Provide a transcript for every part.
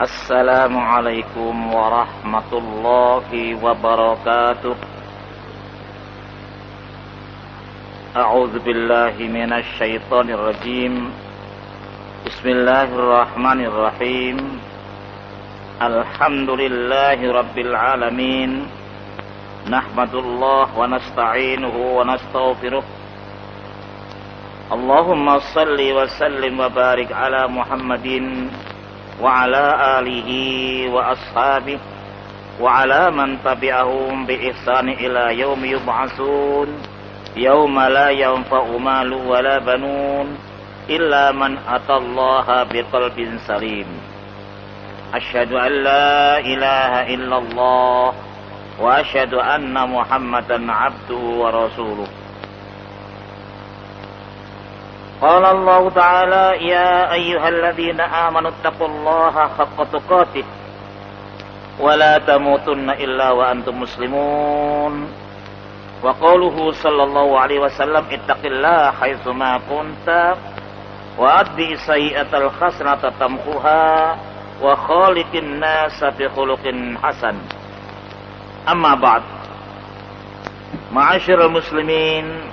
Assalamualaikum warahmatullahi wabarakatuh. A'udzu billahi minasy syaithanir rajim. Bismillahirrahmanirrahim. Alhamdulillahi rabbil alamin. Nahmadullah wa nasta'inuhu wa nastaghfiruh. Allahumma salli wa sallim wa barik ala Muhammadin wa ala alihi wa ashabihi wa ala man tabi'ahum bi ihsani ila yaumi yub'atsun yauma la yanfa'u malu wa la banun illa man atallaha biqalbin salim. Asyhadu an la ilaha illallah wa asyhadu anna Muhammadan abduhu wa rasuluh. Qala Allah Ta'ala ya ayyuhalladzina amanu taqullaha haqqa tuqatih wa la tamutunna illa wa antum muslimun. Wa qauluhu sallallahu alaihi wasallam ittaqillaha haitsu ma kunta wa addi sayyi'atal hasanata tamhuha wa khaliqin nasa bi khuluqin hasan. Amma ba'd. Ma'asyiral muslimin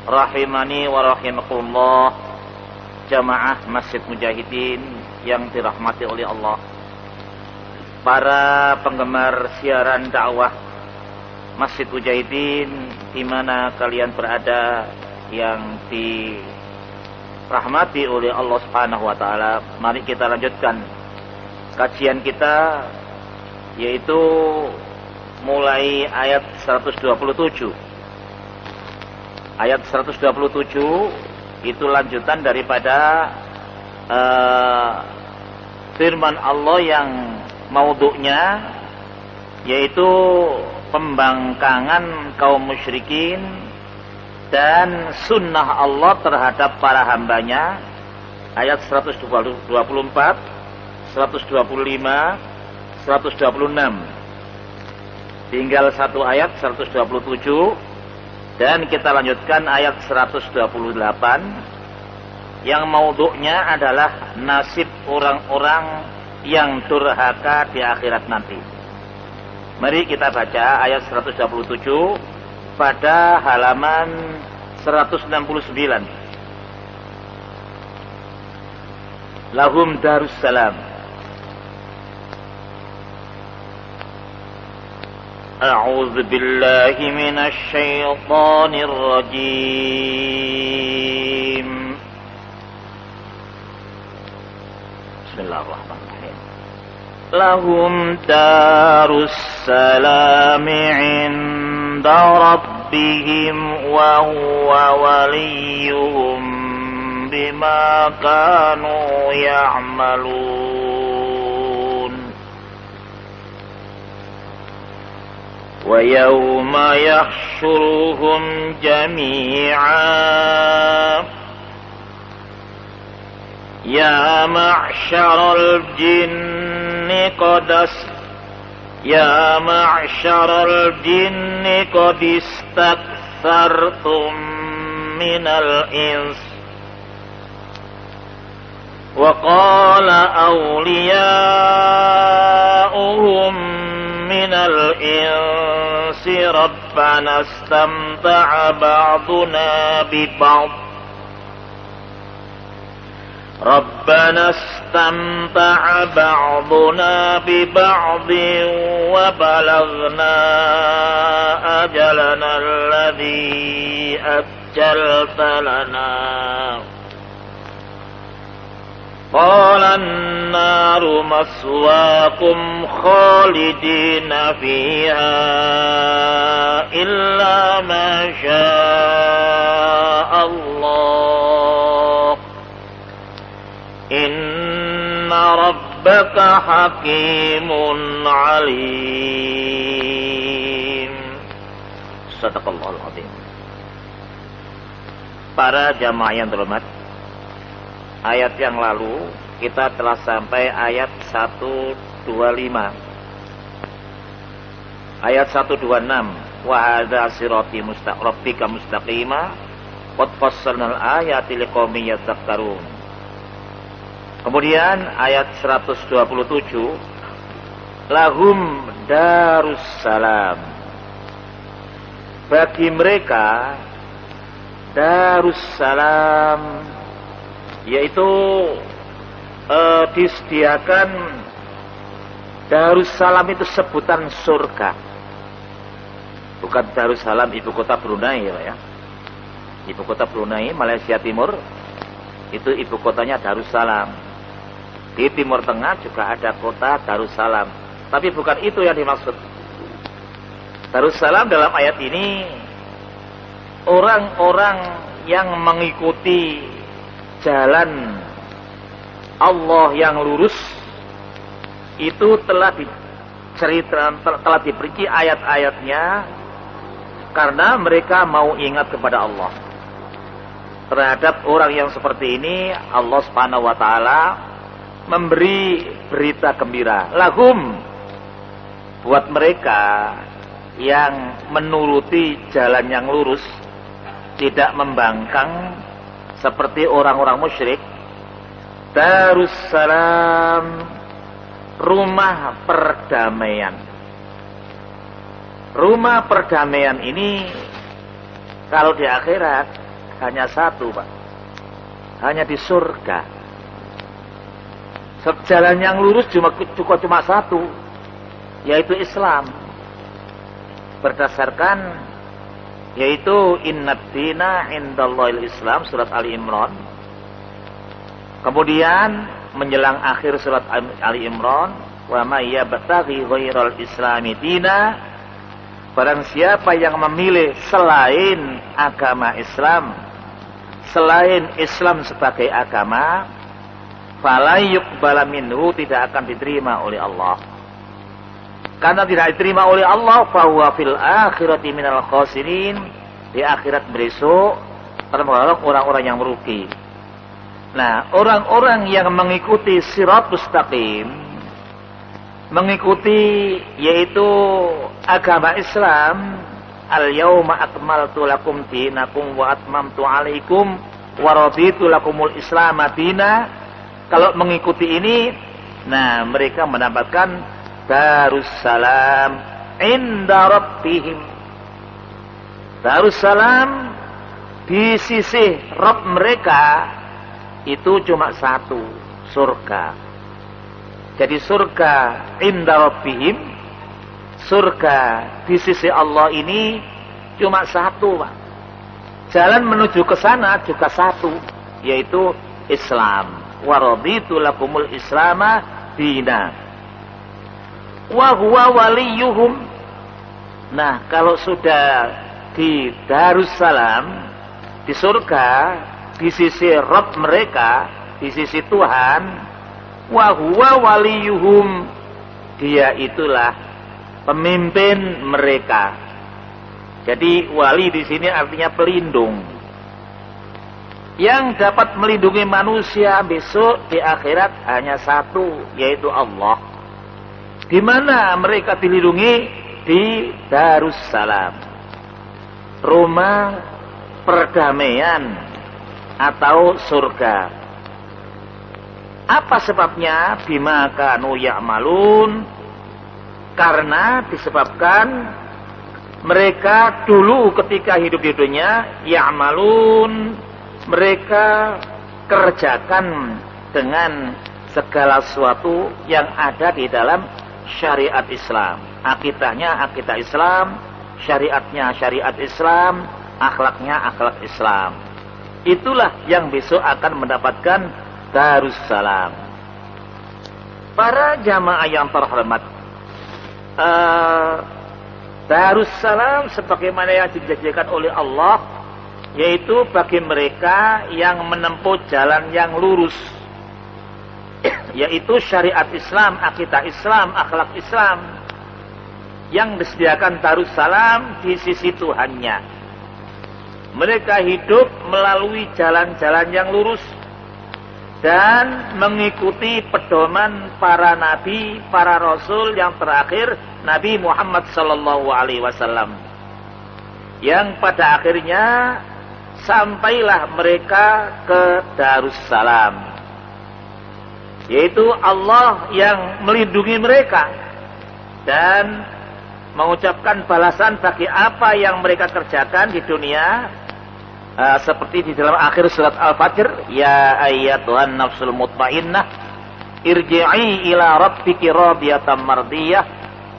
rahimani wa rahimakumullah, jamaah Masjid Mujahidin yang dirahmati oleh Allah, para penggemar siaran dakwah Masjid Mujahidin di mana kalian berada yang dirahmati oleh Allah Subhanahu wa taala. Mari kita lanjutkan kajian kita, yaitu mulai ayat 127. Ayat 127 itu lanjutan daripada firman Allah yang maudhu'nya yaitu pembangkangan kaum musyrikin dan sunnah Allah terhadap para hambanya. Ayat 124, 125, 126. Tinggal satu ayat 127. Dan kita lanjutkan ayat 128 yang maudhu'nya adalah nasib orang-orang yang durhaka di akhirat nanti. Mari kita baca ayat 127 pada halaman 169. Lahum darussalam. أعوذ بالله من الشيطان الرجيم. بسم الله الرحمن الرحيم. لهم دار السلام عند ربهم وهو وليهم بما كانوا يعملون. وَيَوْمَ يَحْشُرُهُمْ جَمِيعًا يَا مَعْشَرَ الْجِنِّ قَدِ اسْتَكْثَرْتُمْ مِنَ الْإِنسِ وَقَالَ أَوْلِيَاؤُهُمْ مِنَ الْإِنسِ رَبَّنَا اسْتَمْتَعَ بَعْضُنَا بِبَعْضٍ وَبَلَغْنَا أَجَلَنَا الَّذِي أَجَّلْتَ لَنَا قَالَ النَّارُ مَثْوَاكُمْ خَالِدِينَ فِيهَا إِلَّا مَا شَاءَ اللَّهُ إِنَّ رَبَّكَ حَكِيمٌ عَلِيمٌ. Sadaqallahul azim. Para jamaah yang terhormat, ayat yang lalu kita telah sampai ayat 125. Ayat 126, wa hadza sirati rabbika mustaqima qad fassalnal ayati liqaumin yadhakkarun. Kemudian ayat 127, lahum darussalam. Bagi mereka darussalam, yaitu disediakan. Darussalam itu sebutan surga. Bukan Darussalam ibu kota Brunei ya Pak ya. Ibu kota Brunei, Malaysia Timur, itu ibu kotanya Darussalam. Di Timur Tengah juga ada kota Darussalam. Tapi bukan itu yang dimaksud. Darussalam dalam ayat ini orang-orang yang mengikuti jalan Allah yang lurus, itu telah diperinci ayat-ayatnya karena mereka mau ingat kepada Allah. Terhadap orang yang seperti ini Allah Subhanahu wa taala memberi berita gembira. Lahum, buat mereka yang menuruti jalan yang lurus, tidak membangkang seperti orang-orang musyrik. Darussalam, rumah perdamaian. Rumah perdamaian ini kalau di akhirat hanya satu Pak, hanya di surga. Jalan yang lurus cuma satu, yaitu Islam. Berdasarkan yaitu innad dina indallahil Islam, surat Ali Imran. Kemudian menjelang akhir surat Ali Imran, wa may yabtaghi ghairal islami dina, barang siapa yang memilih selain agama Islam, selain Islam sebagai agama, fala yuqbala minhu, tidak akan diterima oleh Allah. Karena tidak diterima oleh Allah, fa huwa fil akhirati minal khasirin, di akhirat besok termasuk orang-orang yang merugi. Nah, orang-orang yang mengikuti sirat mustaqim, mengikuti yaitu agama Islam, al-yauma akmaltu lakum dinakum wa atmamtu alaikum wa raditu lakumul Islam madina. Kalau mengikuti ini, nah mereka mendapatkan darussalam inda rabbihim. Darussalam di sisi Rabb mereka itu cuma satu, surga. Jadi surga inda rabbihim, surga di sisi Allah ini cuma satu Pak. Jalan menuju ke sana juga satu, yaitu Islam. Wa raditu lakumul islama dina wa huwa waliyuhum. Nah, kalau sudah di Darussalam, di surga, di sisi Rabb mereka, di sisi Tuhan, wa huwa waliyuhum, dia itulah pemimpin mereka. Jadi wali di sini artinya pelindung. Yang dapat melindungi manusia besok di akhirat hanya satu, yaitu Allah. Di mana mereka dilindungi? Di Darussalam, rumah perdamaian atau surga. Apa sebabnya? Bima kanu ya'malun, karena disebabkan mereka dulu ketika hidup di dunia, ya'malun, mereka kerjakan dengan segala sesuatu yang ada di dalam syariat Islam. Akidahnya akidah Islam, syariatnya syariat Islam, akhlaknya akhlak Islam. Itulah yang besok akan mendapatkan Darussalam. Para jamaah yang terhormat, Darussalam sebagaimana yang dijanjikan oleh Allah, yaitu bagi mereka yang menempuh jalan yang lurus, yaitu syariat Islam, akidah Islam, akhlak Islam, yang disediakan Darussalam di sisi Tuhannya. Mereka hidup melalui jalan-jalan yang lurus dan mengikuti pedoman para nabi, para rasul yang terakhir, Nabi Muhammad sallallahu alaihi wasallam. Yang pada akhirnya sampailah mereka ke Darussalam. yaitu Allah yang melindungi mereka dan mengucapkan balasan bagi apa yang mereka kerjakan di dunia, seperti di dalam akhir surat Al-Fajr, ya ayyatuhan nafsul mutmainnah irji'i ila rabbiki radiyatan mardiyah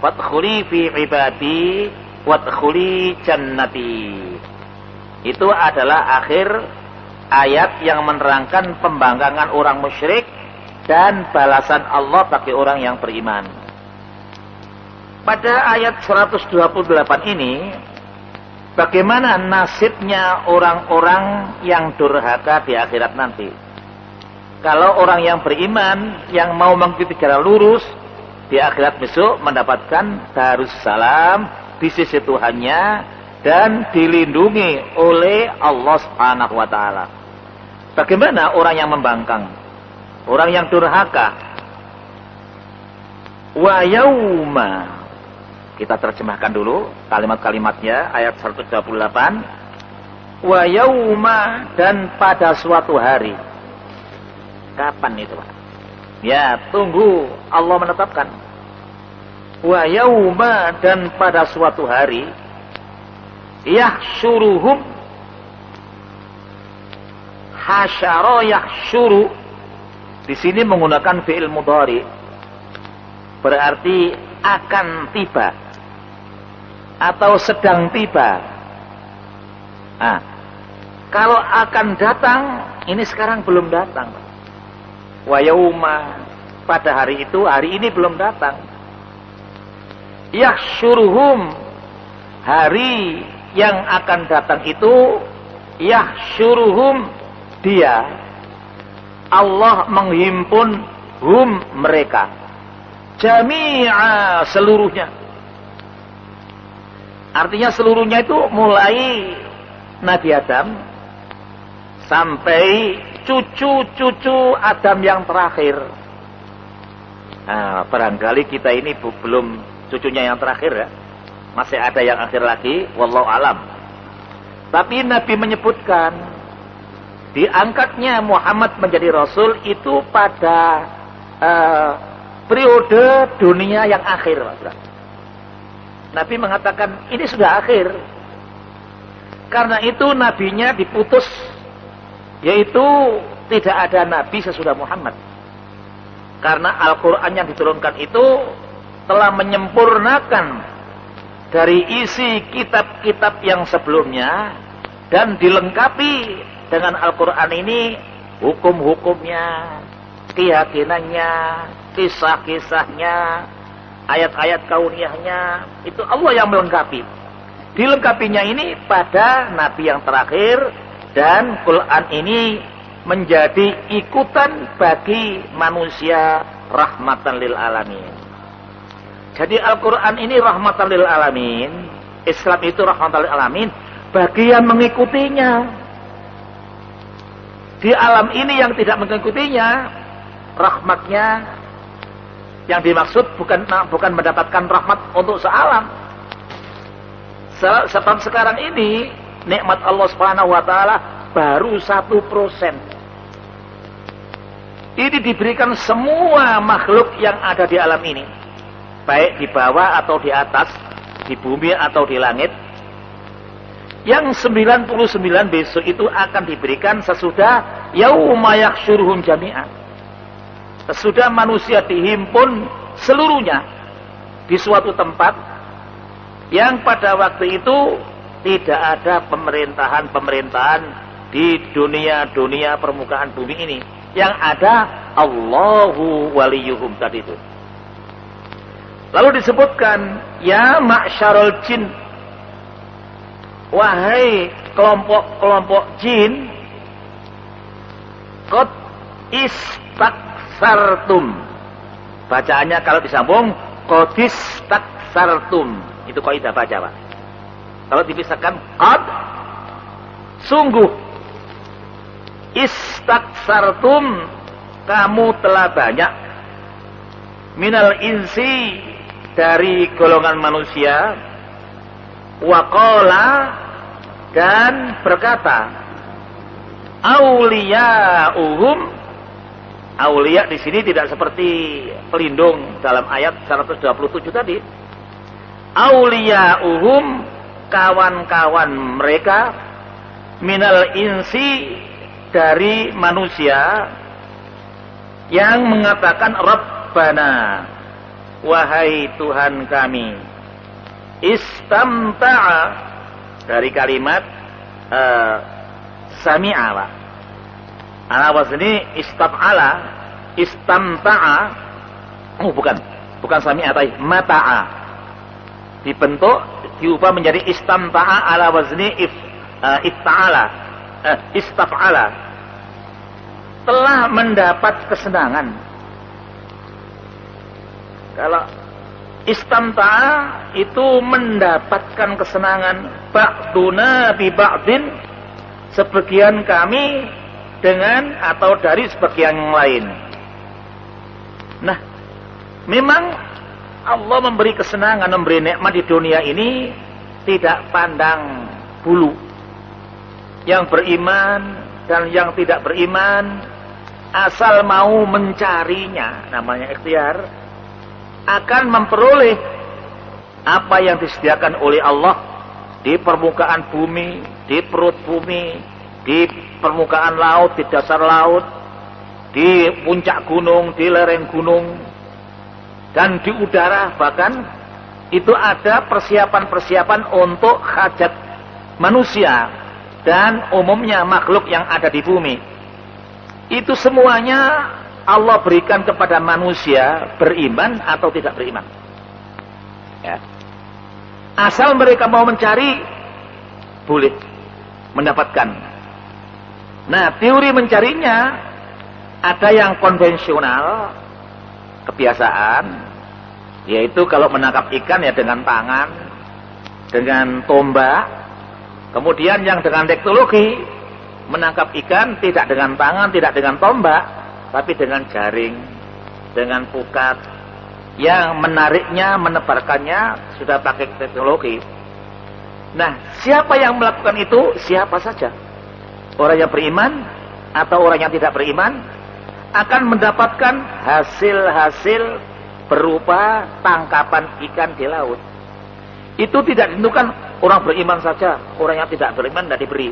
wadkhuli fi ibadi wadkhuli jannati. Itu adalah akhir ayat yang menerangkan pembangkangan orang musyrik dan balasan Allah bagi orang yang beriman. Pada ayat 128 ini, bagaimana nasibnya orang-orang yang durhaka di akhirat nanti? Kalau orang yang beriman, yang mau mengikuti jalan lurus, di akhirat besok mendapatkan Darussalam di sisi Tuhannya dan dilindungi oleh Allah Subhanahu wa taala. Bagaimana orang yang membangkang? Orang yang durhaka? Wa yauma. Kita terjemahkan dulu kalimat-kalimatnya ayat 128. Wa yauma, dan pada suatu hari. Kapan itu, Pak? Ya, tunggu Allah menetapkan. Wa yauma, dan pada suatu hari. Yahsyuruhum. Hasyara yahsyuru. Di sini menggunakan fi'il mudhari. Berarti akan tiba atau sedang tiba. Nah, kalau akan datang, ini sekarang belum datang. Wa yauma, pada hari itu, hari ini belum datang. Yahsyuruhum, hari yang akan datang itu, yahsyuruhum, dia, Allah menghimpun hum, mereka, jami'a, seluruhnya. Artinya seluruhnya itu mulai Nabi Adam sampai cucu-cucu Adam yang terakhir. Nah, barangkali kita ini belum cucunya yang terakhir ya. Masih ada yang akhir lagi, wallahu alam. Tapi Nabi menyebutkan diangkatnya Muhammad menjadi Rasul itu pada periode dunia yang akhir. Nabi mengatakan ini sudah akhir. Karena itu nabinya diputus, yaitu tidak ada nabi sesudah Muhammad. Karena Al-Quran yang diturunkan itu telah menyempurnakan dari isi kitab-kitab yang sebelumnya dan dilengkapi dengan Al-Quran ini hukum-hukumnya, keyakinannya, kisah-kisahnya, ayat-ayat kauniyahnya, itu Allah yang melengkapi. Dilengkapinya ini pada Nabi yang terakhir, dan Quran ini menjadi ikutan bagi manusia rahmatan lil alamin. Jadi Al-Quran ini rahmatan lil alamin, Islam itu rahmatan lil alamin bagi yang mengikutinya. Di alam ini yang tidak mengikutinya, rahmatnya yang dimaksud bukan mendapatkan rahmat untuk sealam. Sebab sekarang ini nikmat Allah Subhanahu wa taala baru 1%. Ini diberikan semua makhluk yang ada di alam ini, baik di bawah atau di atas, di bumi atau di langit. Yang 99 besok itu akan diberikan sesudah yauma yahsyuruhum jami'an. Sesudah manusia dihimpun seluruhnya di suatu tempat yang pada waktu itu tidak ada pemerintahan-pemerintahan di dunia permukaan bumi ini. Yang ada Allahu waliyuhum tadi itu. Lalu disebutkan ya ma'syarul jin, wahai kelompok-kelompok jin, qad istaksartum. Bacaannya kalau disambung qad istaksartum. Itu kaidah baca, Pak. Kalau dipisahkan qad, sungguh, istaksartum, kamu telah banyak, minal insi, dari golongan manusia, waqala, dan berkata, auliya'uhum, Aulia di sini tidak seperti pelindung dalam ayat 127 tadi. Auliya'uhum, kawan-kawan mereka, minal insi, dari manusia, yang mengatakan Rabbana, wahai Tuhan kami. Istamta'a, dari kalimat sami'a, Pak. Ala wazni istam'ala, istamta'a. Oh, bukan sami'a, tapi mata'a. Dibentuk, diubah menjadi istamta'a ala wazni ifta'ala, istaf'ala. Telah mendapat kesenangan. Kalau istamta'a itu mendapatkan kesenangan, ba'duna bi ba'din, sebagian kami dengan atau dari sebagian yang lain. Nah, memang Allah memberi kesenangan, memberi nikmat di dunia ini tidak pandang bulu. Yang beriman dan yang tidak beriman, asal mau mencarinya, namanya ikhtiar, akan memperoleh apa yang disediakan oleh Allah di permukaan bumi, di perut bumi, di permukaan laut, di dasar laut, di puncak gunung, di lereng gunung, dan di udara. Bahkan itu ada persiapan-persiapan untuk hajat manusia dan umumnya makhluk yang ada di bumi. Itu semuanya Allah berikan kepada manusia, beriman atau tidak beriman. Ya. Asal mereka mau mencari, boleh mendapatkan. Nah, teori mencarinya ada yang konvensional, kebiasaan, yaitu kalau menangkap ikan ya dengan tangan, dengan tombak. Kemudian yang dengan teknologi, menangkap ikan tidak dengan tangan, tidak dengan tombak, tapi dengan jaring, dengan pukat. Yang menariknya, menebarkannya sudah pakai teknologi. Nah, siapa yang melakukan itu? Siapa saja. Orang yang beriman atau orang yang tidak beriman akan mendapatkan hasil-hasil berupa tangkapan ikan di laut. Itu tidak ditentukan orang beriman saja, orang yang tidak beriman tidak diberi.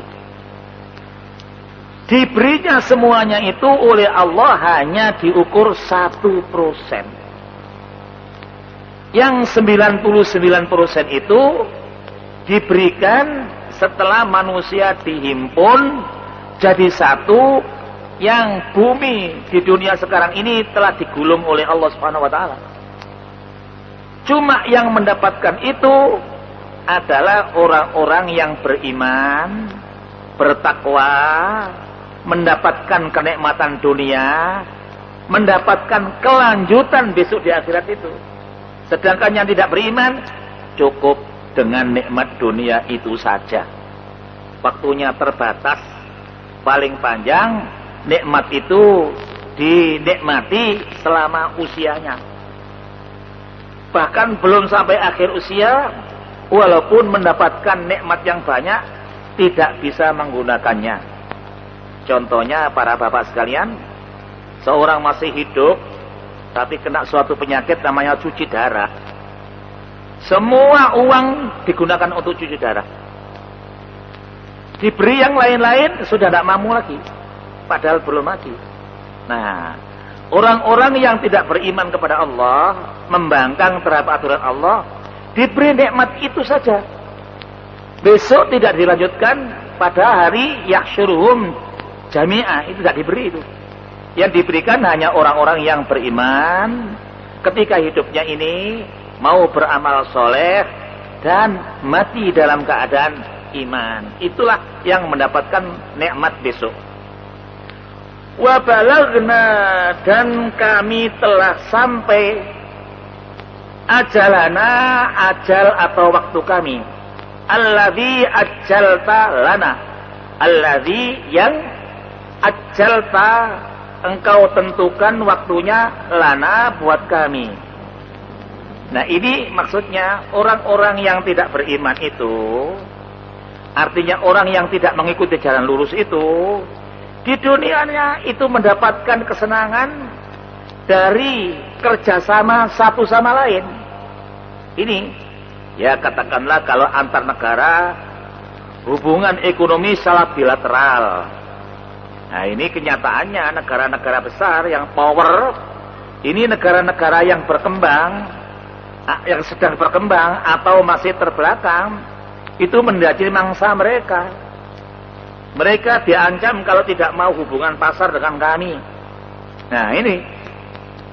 Diberinya semuanya itu oleh Allah hanya diukur 1%. Yang 99% itu diberikan setelah manusia dihimpun jadi satu, yang bumi di dunia sekarang ini telah digulung oleh Allah Subhanahu wa taala. Cuma yang mendapatkan itu adalah orang-orang yang beriman, bertakwa, mendapatkan kenikmatan dunia, mendapatkan kelanjutan besok di akhirat itu. Sedangkan yang tidak beriman cukup dengan nikmat dunia itu saja. Waktunya terbatas, paling panjang nikmat itu dinikmati selama usianya. Bahkan belum sampai akhir usia, walaupun mendapatkan nikmat yang banyak, tidak bisa menggunakannya. Contohnya para bapak sekalian, seorang masih hidup tapi kena suatu penyakit namanya cuci darah. Semua uang digunakan untuk cuci darah. Diberi yang lain-lain sudah tidak mampu lagi, padahal belum mati. Nah, orang-orang yang tidak beriman kepada Allah, membangkang terhadap aturan Allah, diberi nikmat itu saja. Besok tidak dilanjutkan pada hari yahsyuruhum jami'ah, itu tidak diberi itu. Yang diberikan hanya orang-orang yang beriman ketika hidupnya ini mau beramal soleh dan mati dalam keadaan iman. Itulah yang mendapatkan nikmat besok. Wa balagna, dan kami telah sampai ajalana, ajal atau waktu kami. Alladzi ajjalta lana, alladzi yang ajjalta engkau tentukan waktunya lana buat kami. Nah, ini maksudnya orang-orang yang tidak beriman itu, artinya orang yang tidak mengikuti jalan lurus itu, Di dunianya itu mendapatkan kesenangan dari kerjasama satu sama lain. Ini, ya katakanlah kalau antar negara, hubungan ekonomi salah bilateral. Nah ini kenyataannya negara-negara besar yang power, ini negara-negara yang berkembang, yang sedang berkembang atau masih terbelakang, itu menjadi mangsa mereka. Mereka diancam kalau tidak mau hubungan pasar dengan kami. Nah ini,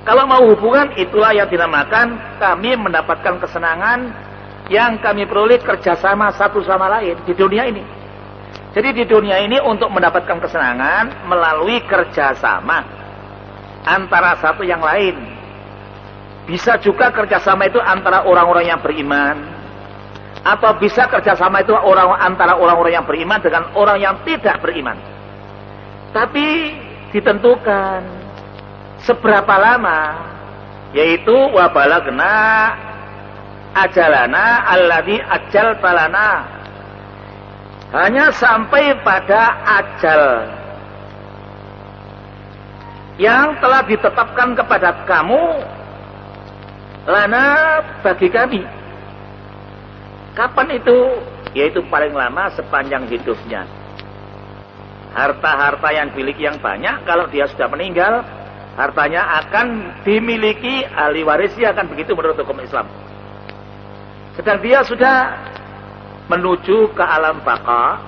kalau mau hubungan itulah yang dinamakan kami mendapatkan kesenangan yang kami peroleh kerjasama satu sama lain di dunia ini. Jadi di dunia ini untuk mendapatkan kesenangan melalui kerjasama antara satu yang lain. Bisa juga kerjasama itu antara orang-orang yang beriman. Atau bisa kerjasama itu antara orang-orang yang beriman dengan orang yang tidak beriman. Tapi ditentukan seberapa lama, yaitu wabalagna ajalana alladzi ajaltalana, hanya sampai pada ajal yang telah ditetapkan kepada kamu, lana bagi kami. Kapan itu? Yaitu paling lama sepanjang hidupnya. Harta-harta yang dimiliki yang banyak, kalau dia sudah meninggal, hartanya akan dimiliki ahli warisnya, akan begitu menurut hukum Islam. Sedang dia sudah menuju ke alam baqa,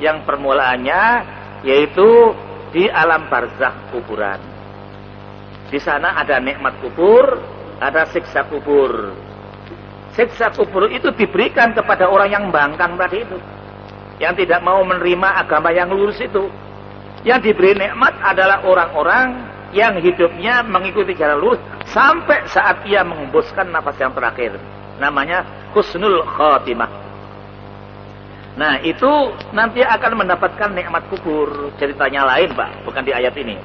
yang permulaannya yaitu di alam barzakh kuburan. Di sana ada nikmat kubur, ada siksa kubur. Siksa kubur itu diberikan kepada orang yang bangkang tadi itu, yang tidak mau menerima agama yang lurus itu. Yang diberi nikmat adalah orang-orang yang hidupnya mengikuti jalan lurus sampai saat ia mengembuskan nafas yang terakhir. Namanya husnul khotimah. Nah itu nanti akan mendapatkan nikmat kubur. Ceritanya lain Pak, bukan di ayat ini.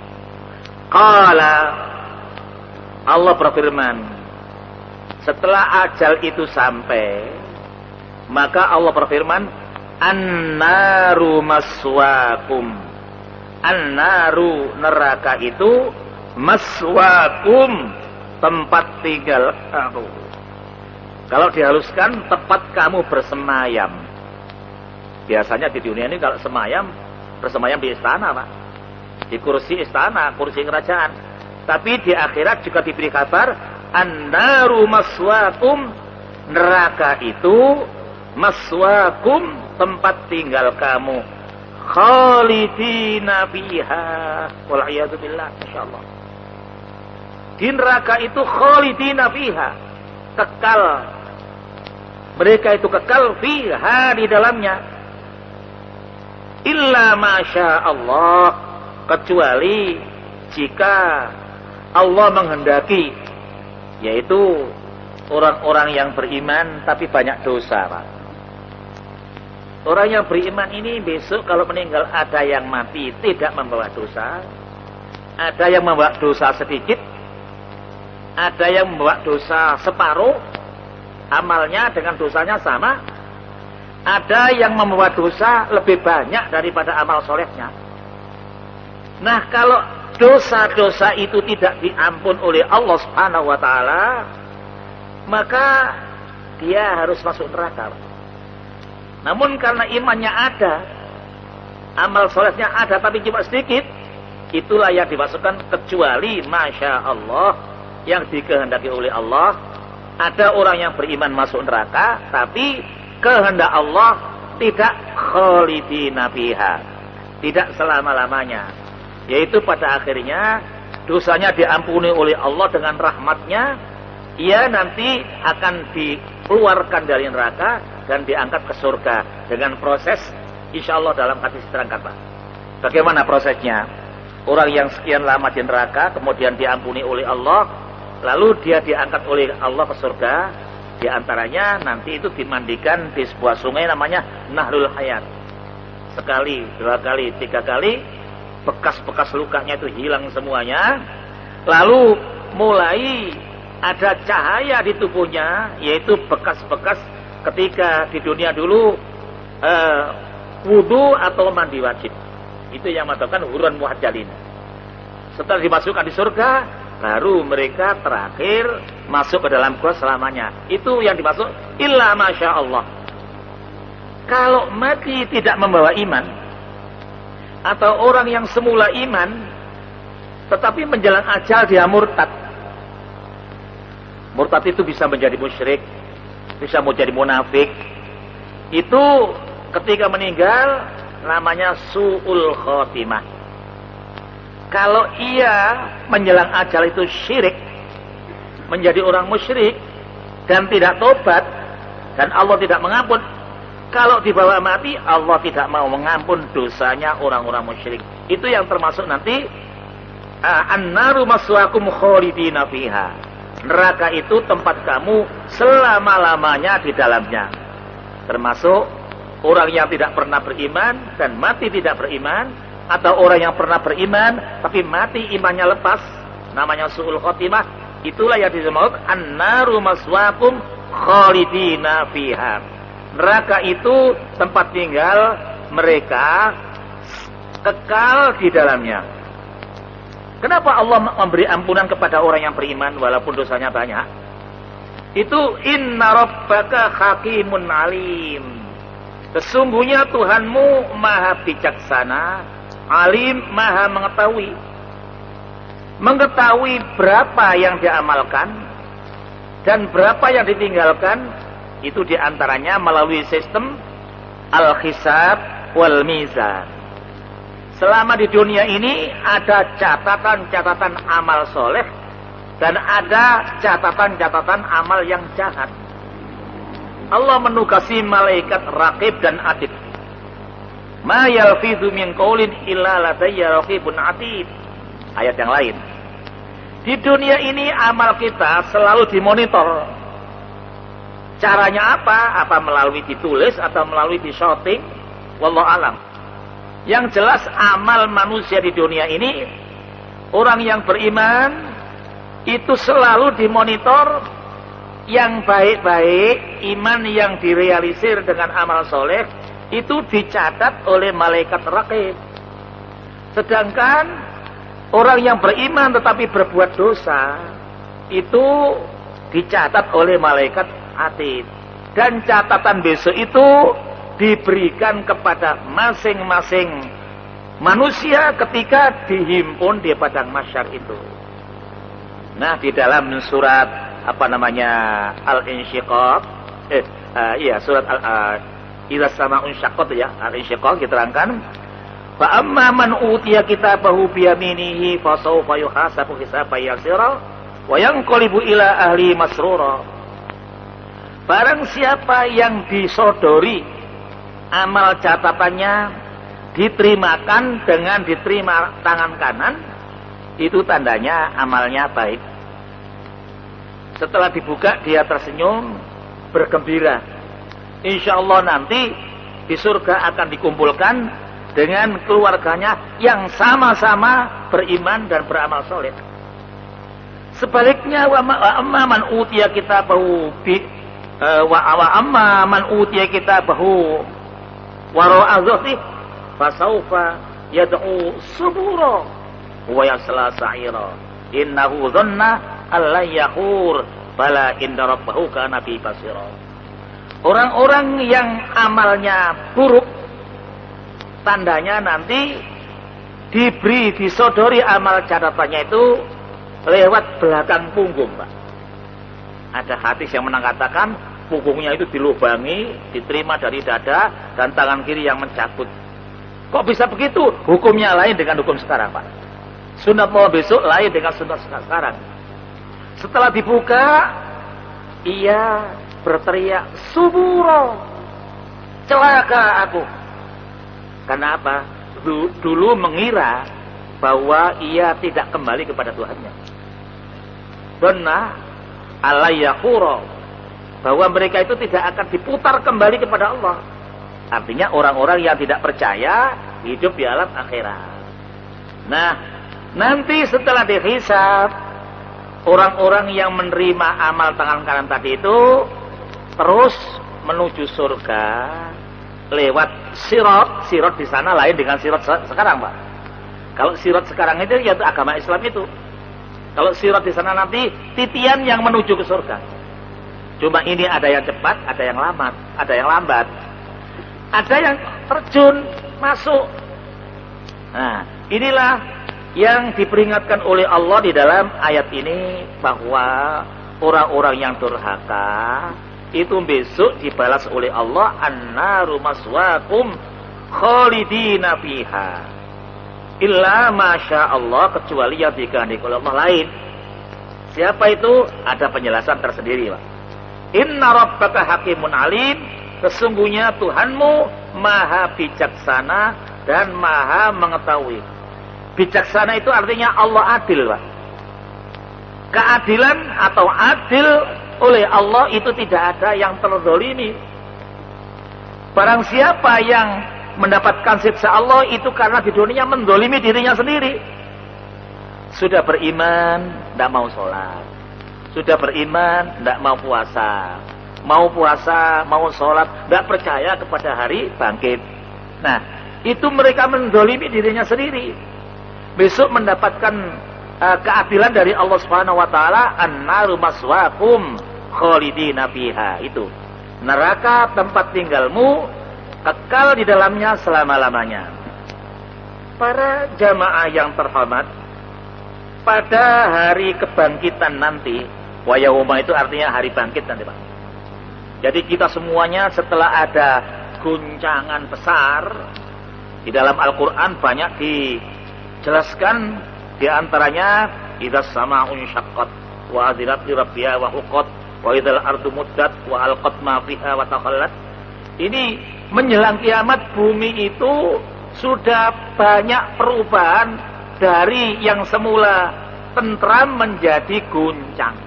Qala, Allah berfirman, setelah ajal itu sampai, maka Allah berfirman, An-naru maswakum. An-naru, neraka itu, maswakum, tempat tinggal kamu. Kalau dihaluskan, tempat kamu bersemayam. Biasanya di dunia ini kalau semayam, bersemayam di istana Pak, di kursi istana, kursi kerajaan. Tapi di akhirat juga diberi kabar, An-naru maswakum, neraka itu maswakum, tempat tinggal kamu, khalidina fiha, wal'iyadzubillah, insyaallah. Di neraka itu khalidina fiha, kekal. Mereka itu kekal fiha, di dalamnya. Illa masya Allah, kecuali jika Allah menghendaki, yaitu orang-orang yang beriman tapi banyak dosa Pak. Orang yang beriman ini besok kalau meninggal, ada yang mati tidak membawa dosa, ada yang membawa dosa sedikit, ada yang membawa dosa separuh, amalnya dengan dosanya sama, ada yang membawa dosa lebih banyak daripada amal solehnya. Nah kalau dosa-dosa itu tidak diampun oleh Allah Subhanahu wa taala, maka dia harus masuk neraka. Namun karena imannya ada, amal solehnya ada tapi cuma sedikit, itulah yang dimasukkan kecuali masya Allah, yang dikehendaki oleh Allah. Ada orang yang beriman masuk neraka, tapi kehendak Allah tidak khalidina fiha, tidak selama-lamanya. Yaitu pada akhirnya dosanya diampuni oleh Allah dengan rahmatnya, ia nanti akan dikeluarkan dari neraka dan diangkat ke surga dengan proses, insya Allah dalam hadis terangkat Pak. Bagaimana prosesnya? Orang yang sekian lama di neraka kemudian diampuni oleh Allah, lalu dia diangkat oleh Allah ke surga. Di antaranya nanti itu dimandikan di sebuah sungai namanya Nahrul Hayat. Sekali, dua kali, tiga kali, bekas-bekas lukanya itu hilang semuanya. Lalu mulai ada cahaya di tubuhnya, yaitu bekas-bekas ketika di dunia dulu wudu atau mandi wajib. Itu yang mengatakan hurun muhajjalin. Setelah dimasukkan di surga, baru mereka terakhir masuk ke dalam gua selamanya. Itu yang dimaksud illa masya Allah. Kalau mati tidak membawa iman, atau orang yang semula iman tetapi menjelang ajal dia murtad. Murtad itu bisa menjadi musyrik, bisa menjadi munafik. Itu ketika meninggal namanya su'ul khotimah. Kalau ia menjelang ajal itu syirik, menjadi orang musyrik dan tidak tobat, dan Allah tidak mengampun, kalau dibawa mati Allah tidak mau mengampun dosanya orang-orang musyrik. Itu yang termasuk nanti an-naru maswaakum khalidina fiha. Neraka itu tempat kamu selama-lamanya di dalamnya. Termasuk orang yang tidak pernah beriman dan mati tidak beriman, atau orang yang pernah beriman tapi mati imannya lepas, namanya su'ul khotimah. Itulah yang disebut an-naru maswaakum khalidina fiha. Neraka itu tempat tinggal mereka, kekal di dalamnya. Kenapa Allah memberi ampunan kepada orang yang beriman walaupun dosanya banyak? Itu inna rabbaka hakimun alim. Sesungguhnya Tuhanmu maha bijaksana, alim, maha mengetahui. Mengetahui berapa yang diamalkan dan berapa yang ditinggalkan. Itu diantaranya melalui sistem al-hisab wal mizan. Selama di dunia ini ada catatan-catatan amal soleh dan ada catatan-catatan amal yang jahat. Allah menugasi malaikat raqib dan atid. Ma yalfidhu min qaulin illa ladayya raqibun atid. Ayat yang lain. Di dunia ini amal kita selalu dimonitor. Caranya apa? Apa melalui ditulis atau melalui di-shooting? Wallahu alam. Yang jelas amal manusia di dunia ini, orang yang beriman itu selalu dimonitor. Yang baik-baik, iman yang direalisir dengan amal soleh itu dicatat oleh malaikat raqib. Sedangkan orang yang beriman tetapi berbuat dosa itu dicatat oleh malaikat atid. Dan catatan besok itu diberikan kepada masing-masing manusia ketika dihimpun di padang mahsyar itu. Nah, di dalam surat Al-Insyiqaq, surat Idza sama'un syaqqat ya, Al-Insyiqaq diterangkan, fa amma man utiya kitabahu bi yaminihi fa sawfa yuhasabu hisaban yasira wa yanqalibu ila ahli masrura. Barang siapa yang disodori amal catatannya diterimakan dengan diterima tangan kanan, itu tandanya amalnya baik. Setelah dibuka dia tersenyum bergembira. Insya Allah nanti di surga akan dikumpulkan dengan keluarganya yang sama-sama beriman dan beramal soleh. Sebaliknya wa amma man utiya kitabahu wa amma man utiya kitabahu wara'a dhahri fasawfa yad'u subura wa yasla sa'ira innahu dhanna alla yahur bala inda rabbahu kana bi basira. Orang-orang yang amalnya buruk tandanya nanti disodori amal catatannya itu lewat belakang punggung, Pak. Ada hadis yang mengatakan punggungnya itu dilubangi, diterima dari dada dan tangan kiri yang mencabut. Kok bisa begitu? Hukumnya lain dengan hukum sekarang, Pak. Sunat mau besok lain dengan sunat sekarang. Setelah dibuka, ia berteriak, suburo, celaka aku. Kenapa? Dulu mengira bahwa ia tidak kembali kepada Tuhannya. Benar, alayyakuro, bahwa mereka itu tidak akan diputar kembali kepada Allah. Artinya orang-orang yang tidak percaya hidup di alam akhirat. Nah, nanti setelah dihisab, orang-orang yang menerima amal tangan kanan tadi itu terus menuju surga lewat sirat. Sirat di sana lain dengan sirat sekarang, Pak. Kalau sirat sekarang itu yaitu agama Islam itu. Kalau sirat di sana nanti titian yang menuju ke surga. Cuma ini ada yang cepat, ada yang lambat, ada yang lambat. Ada yang terjun masuk. Nah, inilah yang diperingatkan oleh Allah di dalam ayat ini, bahwa orang-orang yang durhaka itu besok dibalas oleh Allah, annaru maswaakum khalidina fiha illa masya Allah, kecuali yang dikehendaki oleh Allah lain. Siapa itu? Ada penjelasan tersendiri, Pak. Inna rabbaka hakimun alim, sesungguhnya Tuhanmu maha bijaksana dan maha mengetahui. Bijaksana itu artinya Allah adil, Pak. Keadilan atau adil oleh Allah itu tidak ada yang terzalimi. Barang siapa yang mendapatkan siksa Allah itu karena di dunia mendolimi dirinya sendiri. Sudah beriman, tidak mau sholat. Sudah beriman, tidak mau puasa. Mau puasa, mau sholat, tidak percaya kepada hari bangkit. Nah, itu mereka mendolimi dirinya sendiri. Besok mendapatkan keadilan dari Allah Subhanahu wa taala, annaru maswaakum khalidina fiha. Itu neraka tempat tinggalmu, kekal di dalamnya selama-lamanya. Para jamaah yang terhormat, pada hari kebangkitan nanti, wa yauma itu artinya hari bangkit nanti, Pak. Jadi kita semuanya setelah ada guncangan besar, di dalam Al-Qur'an banyak dijelaskan, di antaranya idza sama'un syaqqat wa adirat li rabbiha wa huqqat wa idzal ardu muddat wa alqat ma fiha wa takhallat. Ini menjelang kiamat bumi itu sudah banyak perubahan dari yang semula tentram menjadi guncang.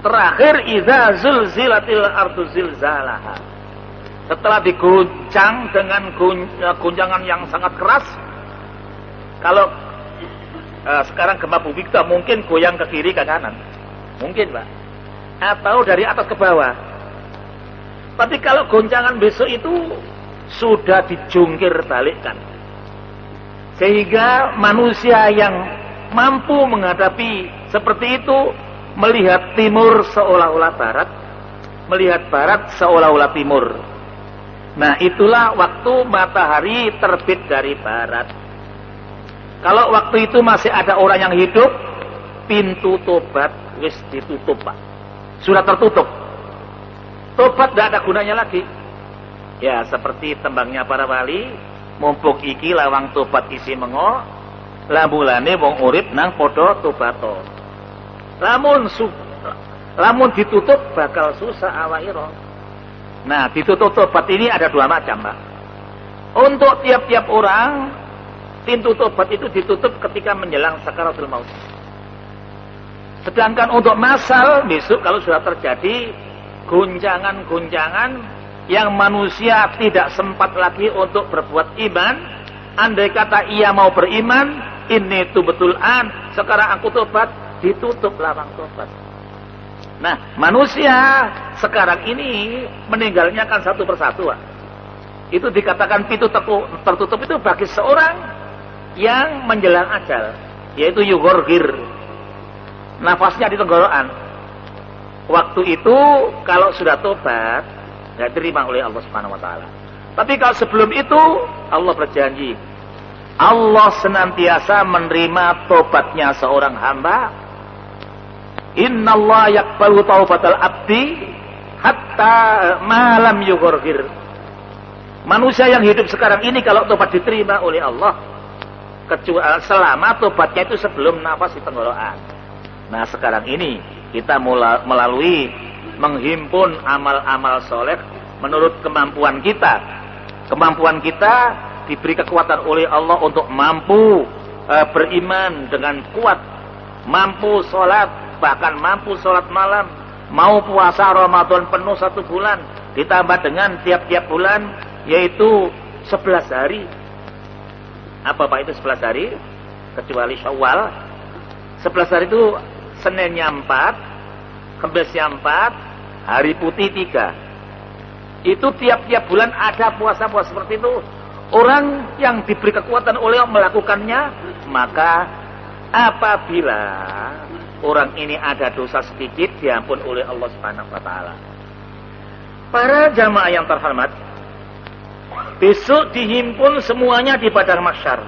Terakhir idza zulzilatil ardu zilzalaha. Setelah diguncang dengan guncangan yang sangat keras. Kalau sekarang gempa bumi kita mungkin goyang ke kiri ke kanan. Mungkin, Pak. Atau dari atas ke bawah. Tapi kalau goncangan besok itu sudah dijungkir balikkan. Sehingga manusia yang mampu menghadapi seperti itu, melihat timur seolah-olah barat, melihat barat seolah-olah timur. Nah, itulah waktu matahari terbit dari barat. Kalau waktu itu masih ada orang yang hidup, pintu tobat wis ditutup, Pak. Sudah tertutup. Tobat tidak ada gunanya lagi. Ya, seperti tembangnya para wali, mumpuk iki lawang tobat isi mengo, lamulane wong urip nang podo tobato. Lamun ditutup bakal susah awaira. Nah, ditutup tobat ini ada dua macam, Pak. Untuk tiap-tiap orang, pintu tobat itu ditutup ketika menjelang sakaratul maut. Sedangkan untuk masal besok kalau sudah terjadi guncangan-guncangan yang manusia tidak sempat lagi untuk berbuat iman, andai kata ia mau beriman, ini tuh betul sekarang aku tobat, ditutup lawang tobat. Nah, manusia sekarang ini meninggalnya kan satu persatu, Pak. Itu dikatakan pintu tertutup itu bagi seorang yang menjelang ajal, yaitu yugorgir, nafasnya di tenggorokan. Waktu itu kalau sudah tobat tidak diterima oleh Allah Subhanahu wa taala. Tapi kalau sebelum itu Allah berjanji, Allah senantiasa menerima tobatnya seorang hamba. Innallaha yaqbalu taubatal abdi hatta malam yugorgir. Manusia yang hidup sekarang ini kalau tobat diterima oleh Allah, kecuali selama tobatnya itu sebelum nafas di tenggorokan. Nah, sekarang ini kita melalui menghimpun amal-amal soleh menurut kemampuan kita. Kemampuan kita diberi kekuatan oleh Allah untuk mampu beriman dengan kuat, mampu sholat, bahkan mampu sholat malam, mau puasa Ramadan penuh 1 bulan, ditambah dengan tiap-tiap bulan yaitu 11 hari. Apa Pak itu 11 hari? Kecuali Syawal. 11 hari itu Seninnya 4, Kamisnya 4, hari putih 3. Itu tiap-tiap bulan ada puasa-puasa seperti itu. Orang yang diberi kekuatan oleh Allah melakukannya, maka apabila orang ini ada dosa sedikit, diampun oleh Allah Subhanahu wa taala. Para jamaah yang terhormat, besok dihimpun semuanya di padang mahsyar.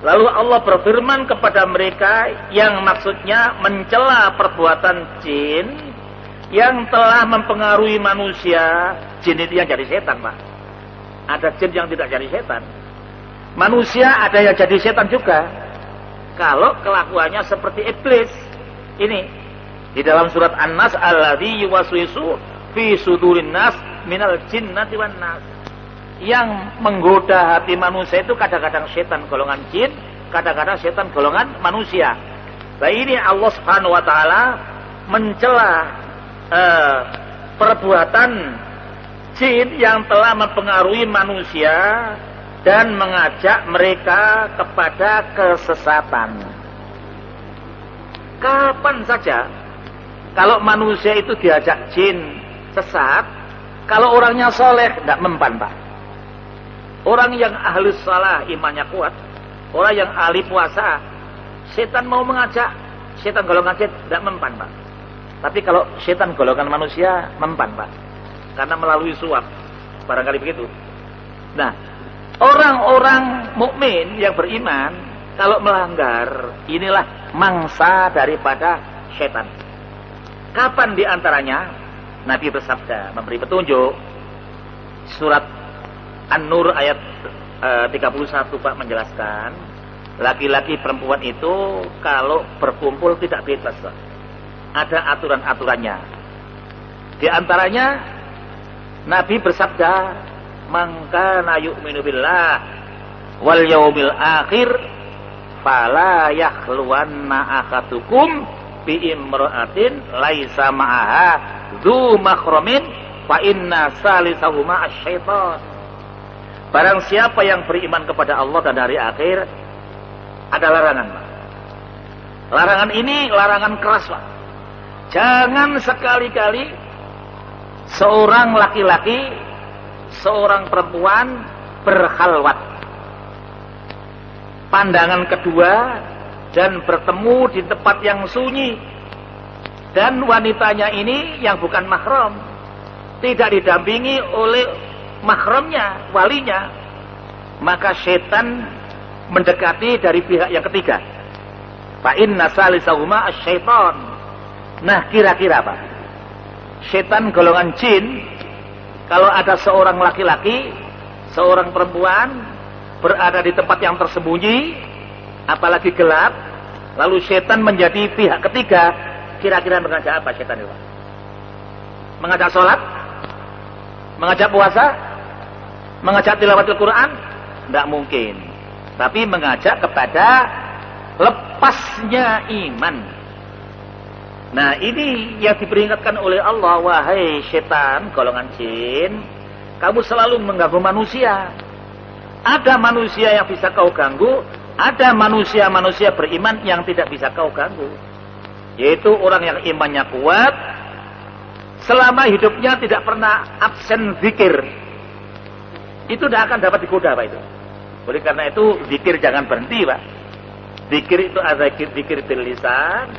Lalu Allah berfirman kepada mereka yang maksudnya mencela perbuatan jin yang telah mempengaruhi manusia. Jin itu yang jadi setan, Pak. Ada jin yang tidak jadi setan. Manusia ada yang jadi setan juga. Kalau kelakuannya seperti iblis. Ini di dalam surat An-Nas, alladzi yuwaswisu fi sudurin nas minal jinnati wan nas. Yang menggoda hati manusia itu kadang-kadang setan golongan jin, kadang-kadang setan golongan manusia. Nah ini Allah Subhanahu wa taala mencela perbuatan jin yang telah mempengaruhi manusia dan mengajak mereka kepada kesesatan. Kapan saja kalau manusia itu diajak jin sesat, kalau orangnya soleh tidak mempan, Pak. Orang yang ahli salah, imannya kuat, orang yang ahli puasa, setan mau mengajak, setan golongan jin tidak mempan, Pak. Tapi kalau setan golongan manusia mempan, Pak. Karena melalui suap, barangkali begitu. Nah, orang-orang mukmin yang beriman kalau melanggar, inilah mangsa daripada setan. Kapan diantaranya? Nabi bersabda, memberi petunjuk. Surat An-Nur ayat 31, Pak, menjelaskan laki-laki perempuan itu kalau berkumpul tidak bebas, Pak. Ada aturan-aturannya. Di antaranya Nabi bersabda, "Man kana yu'minu billah wal yaumil akhir fala yakhluwanna ahadukum bi imra'atin laisa ma'aha dzu makhramin fa inna salisahuma asy-syaitan." Barang siapa yang beriman kepada Allah dan hari akhir, ada larangan, Pak. Larangan ini larangan keras, Pak. Jangan sekali-kali seorang laki-laki, seorang perempuan berkhalwat. Pandangan kedua dan bertemu di tempat yang sunyi. Dan wanitanya ini yang bukan mahram, tidak didampingi oleh mahramnya, walinya, maka setan mendekati dari pihak yang ketiga. Fa inna salisahuma asy-syaitan. Nah, kira-kira Pak, setan golongan jin kalau ada seorang laki-laki, seorang perempuan berada di tempat yang tersembunyi, apalagi gelap, lalu setan menjadi pihak ketiga, kira-kira mengajak apa setan itu? Mengajak sholat? Mengajak puasa? Mengajak tilawatul Quran? Tidak mungkin. Tapi mengajak kepada lepasnya iman. Nah, ini yang diperingatkan oleh Allah, wahai setan golongan jin, kamu selalu mengganggu manusia. Ada manusia yang bisa kau ganggu, ada manusia-manusia beriman yang tidak bisa kau ganggu. Yaitu orang yang imannya kuat, selama hidupnya tidak pernah absen zikir. Itu tidak akan dapat digoda, Pak, itu. Oleh karena itu, zikir jangan berhenti, Pak. Zikir itu ada zikir bil lisan,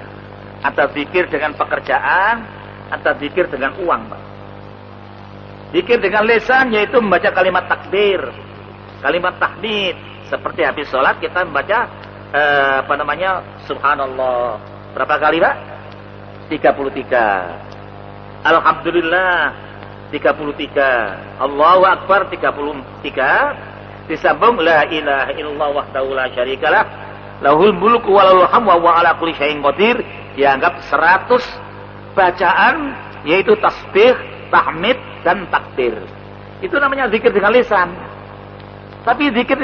atau zikir dengan pekerjaan, atau zikir dengan uang, Pak. Zikir dengan lisan yaitu membaca kalimat takbir, kalimat tahmid. Seperti habis sholat kita membaca subhanallah. Berapa kali, Pak? 33. Alhamdulillah 33. Allahu Akbar 33. Disambung la ilaha illallah wahdahu la syarikalah lahul mulku wa lahul hamdu wa ala kulli syai'in qadir. Dianggap 100 bacaan, yaitu tasbih, tahmid dan takbir. Itu namanya zikir dengan lisan. Tapi zikir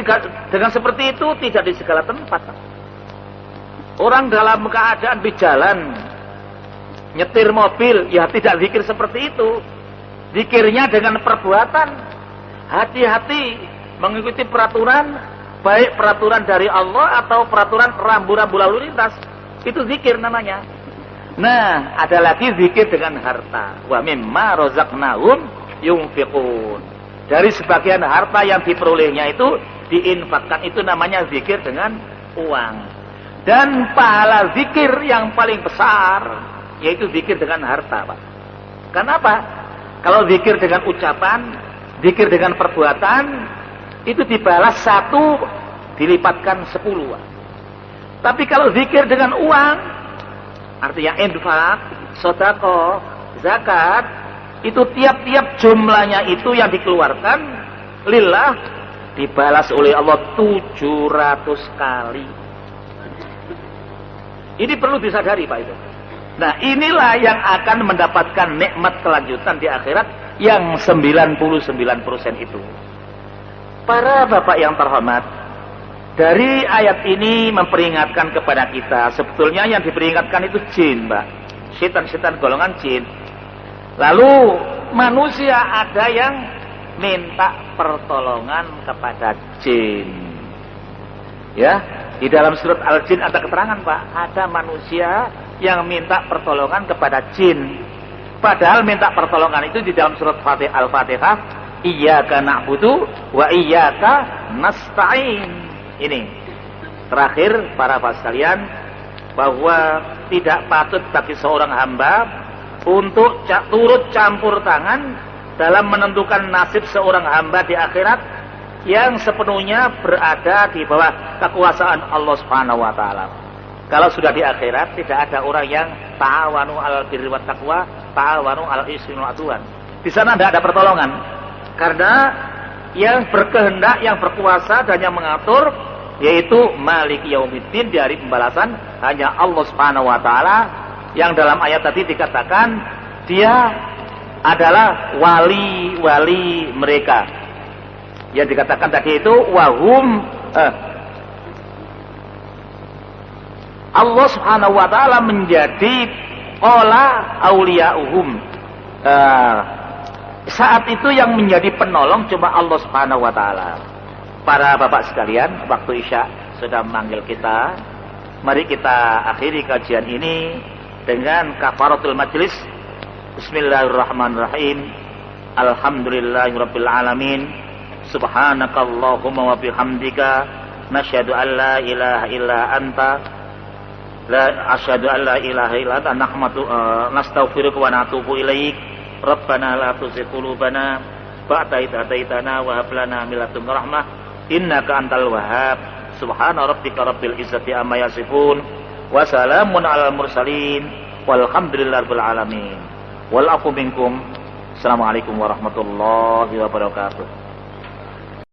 dengan seperti itu tidak di segala tempat. Orang dalam keadaan di jalan nyetir mobil, ya tidak zikir seperti itu. Zikirnya dengan perbuatan. Hati-hati mengikuti peraturan, baik peraturan dari Allah atau peraturan rambu-rambu lalu lintas. Itu zikir namanya. Nah, ada lagi zikir dengan harta. Wa mimma razaqnahum yunfiqun. Dari sebagian harta yang diperolehnya itu diinfakkan, itu namanya zikir dengan uang. Dan pahala zikir yang paling besar yaitu zikir dengan harta, Pak. Kenapa? Kalau zikir dengan ucapan, zikir dengan perbuatan, itu dibalas 1, dilipatkan 10. Pak. Tapi kalau zikir dengan uang, artinya infak, sedekah, zakat, itu tiap-tiap jumlahnya itu yang dikeluarkan lillah dibalas oleh Allah 700 kali. Ini perlu disadari, Pak itu. Nah, inilah yang akan mendapatkan nikmat kelanjutan di akhirat yang 99% itu. Para bapak yang terhormat, dari ayat ini memperingatkan kepada kita, sebetulnya yang diperingatkan itu jin, Mbak. Setan-setan golongan jin. Lalu manusia ada yang minta pertolongan kepada jin. Ya, di dalam surat Al-Jin ada keterangan, Pak, ada manusia yang minta pertolongan kepada jin. Padahal minta pertolongan itu di dalam surat Al-Fatihah, iyyaka na'budu wa iyyaka nasta'in. Ini terakhir para bapak sekalian, bahwa tidak patut bagi seorang hamba untuk turut campur tangan dalam menentukan nasib seorang hamba di akhirat yang sepenuhnya berada di bawah kekuasaan Allah Subhanahu wa taala. Kalau sudah di akhirat tidak ada orang yang ta'awanu 'alal birri wat taqwa, ta'awanu 'alal ismi wal 'udwan. Di sana tidak ada pertolongan. Karena yang berkehendak, yang berkuasa dan yang mengatur yaitu Malik Yaumiddin, di hari pembalasan hanya Allah Subhanahu wa taala, yang dalam ayat tadi dikatakan dia adalah wali-wali mereka. Yang dikatakan tadi itu wahum Allah Subhanahu wa taala menjadi qala auliyauhum. Saat itu yang menjadi penolong cuma Allah Subhanahu wa taala. Para bapak sekalian, waktu Isya sudah memanggil kita. Mari kita akhiri kajian ini dengan kafaratul majlis. Bismillahirrahmanirrahim. Alhamdulillahirabbil alamin. Subhanakallahumma wa bihamdika nasyhadu an la ilaha illa anta asyhadu an la ilaha illa anta nastaghfiruka wa natubu ilaik. Rabbana la tuzigh qulubana ba'da idh hadaitana wa hab lana min ladunka rahmah innaka antal wahhab. Subhana rabbika rabbil izzati amma yasifun wa salamun alal mursalin walhamdulillahirabbil alamin. Wal afu minkum. Assalamualaikum warahmatullahi wabarakatuh.